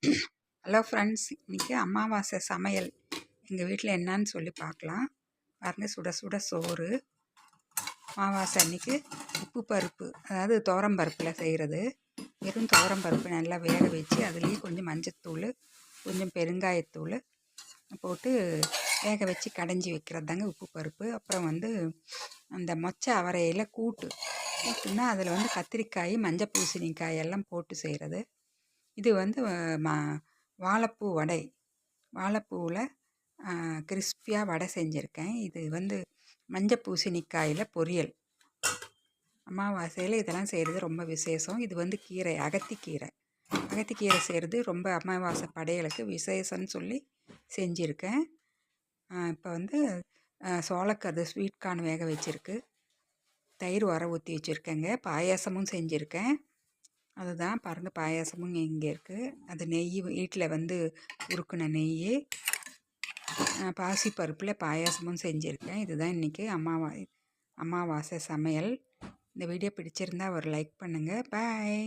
Hello friends, இன்றைக்கி அமாவாசை சமையல் எங்கள் வீட்டில் என்னான்னு சொல்லி பார்க்கலாம். பாருங்கள், சுட சுட சோறு. அமாவாசை அன்றைக்கி உப்பு பருப்பு, அதாவது துவரம்பருப்பில் செய்கிறது. வெறும் துவரம்பருப்பு நல்லா வேக வச்சு அதுலேயே கொஞ்சம் மஞ்சத்தூள், கொஞ்சம் பெருங்காயத்தூள் போட்டு வேக வச்சு கடைஞ்சி வைக்கிறது தாங்க உப்பு பருப்பு. அப்புறம் அந்த மொச்சை அவரையில் கூட்டுன்னா அதில் கத்திரிக்காய், மஞ்சள் பூசணிக்காய் எல்லாம் போட்டு செய்கிறது. இது வாழைப்பூ வடை. வாழைப்பூவில் கிறிஸ்பியாக வடை செஞ்சுருக்கேன். இது மஞ்சள் பூசணிக்காயில் பொரியல். அமாவாசையில் இதெல்லாம் செய்கிறது ரொம்ப விசேஷம். இது கீரை, அகத்திக்கீரை. அகத்திக்கீரை செய்கிறது ரொம்ப அமாவாசை படையலுக்கு விசேஷம்னு சொல்லி செஞ்சுருக்கேன். இப்போ சோளக்கரு ஸ்வீட் கார்ன் வேக வச்சுருக்கு. தயிர் உர ஊற்றி வச்சுருக்கேங்க. பாயாசமும் செஞ்சுருக்கேன். அதுதான் பாருங்கள், பாயாசமும் இங்கே இருக்குது. அது நெய் வீட்டில் உருக்குன நெய். பாசிப்பருப்பில் பாயாசமும் செஞ்சுருக்கேன். இதுதான் இன்றைக்கி அமாவாசை சமையல். இந்த வீடியோ பிடிச்சிருந்தா ஒரு லைக் பண்ணுங்கள். பாய்.